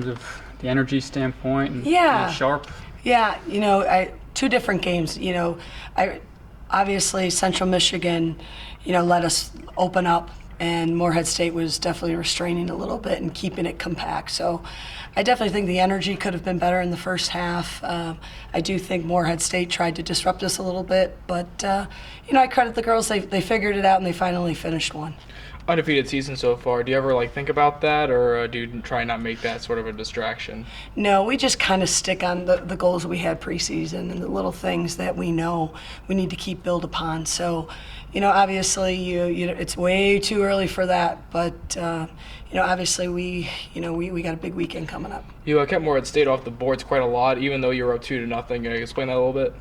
of the energy standpoint and Yeah. being sharp? Yeah, two different games. Obviously Central Michigan, let us open up, and Morehead State was definitely restraining a little bit and keeping it compact. So I definitely think the energy could have been better in the first half. I do think Morehead State tried to disrupt us a little bit, but I credit the girls. They figured it out and they finally finished one. Undefeated season so far. Do you ever think about that, or do you try not make that sort of a distraction? No, we just kind of stick on the goals we had preseason and the little things that we know we need to keep build upon. So, obviously, it's way too early for that, but obviously we got a big weekend coming up. You kept Morehead State off the boards quite a lot, even though you were up 2-0. Can you explain that a little bit?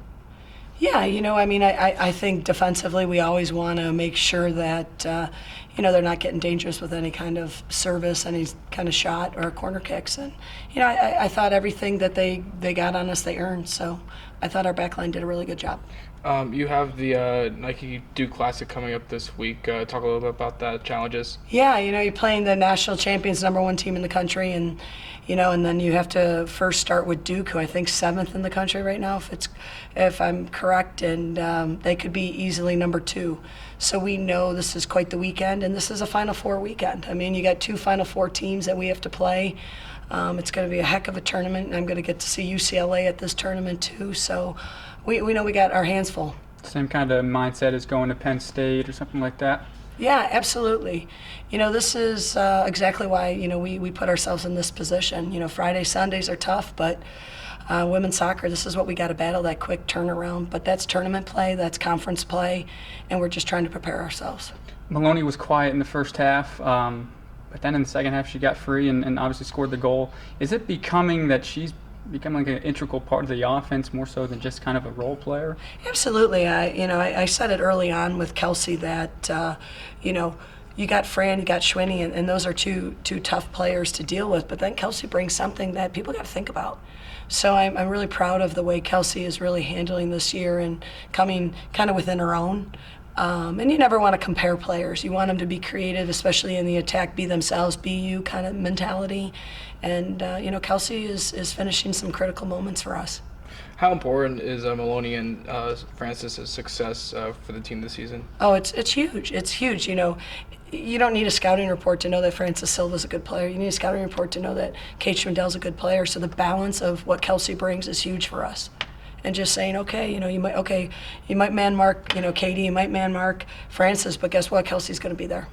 Yeah, I think defensively we always want to make sure that, they're not getting dangerous with any kind of service, any kind of shot or corner kicks. And, I thought everything that they got on us, they earned. So I thought our backline did a really good job. You have the Nike Duke Classic coming up this week. Talk a little bit about that, challenges. Yeah, you're playing the national champions, #1 team in the country, and then you have to first start with Duke, who I think 7th in the country right now, if I'm correct, and they could be easily #2. So we know this is quite the weekend, and this is a Final Four weekend. I mean, you got 2 Final Four teams that we have to play. It's going to be a heck of a tournament, and I'm going to get to see UCLA at this tournament too. So we know we got our hands full. Same kind of mindset as going to Penn State or something like that? Yeah, absolutely. This is exactly why, we put ourselves in this position. Fridays, Sundays are tough, but women's soccer, this is what we got to battle, that quick turnaround. But that's tournament play, that's conference play, and we're just trying to prepare ourselves. Maloney was quiet in the first half, but then in the second half she got free and obviously scored the goal. Is it becoming that she's becoming like an integral part of the offense more so than just kind of a role player? Absolutely. I said it early on with Kelsey that, you got Fran, you got Schwindel, and those are two tough players to deal with. But then Kelsey brings something that people got to think about. So I'm really proud of the way Kelsey is really handling this year and coming kind of within her own. And you never want to compare players. You want them to be creative, especially in the attack, be themselves, be you kind of mentality. And, Kelsey is finishing some critical moments for us. How important is Maloney and Francis' success for the team this season? Oh, it's huge. It's huge. You don't need a scouting report to know that Francis Silva's a good player. You need a scouting report to know that Kate Schwindel's a good player. So the balance of what Kelsey brings is huge for us. And just saying, you might man mark, Katie, you might man mark Francis, but guess what? Kelsey's going to be there.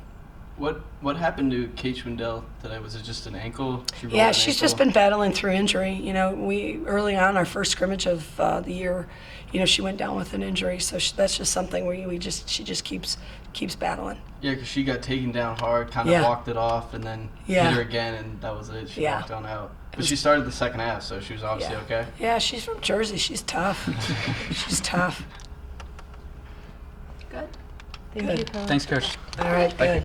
What happened to Kate Schwindel today? Was it just an ankle? Yeah, she's just been battling through injury. We early on our first scrimmage of the year, she went down with an injury. So that's just something where she just keeps battling. Yeah, because she got taken down hard, kind of walked it off, and then hit her again, and that was it. She walked on out. But she started the second half, so she was obviously okay. Yeah, she's from Jersey. She's tough. She's tough. Good. Thank you, Thanks, Coach. All right, good.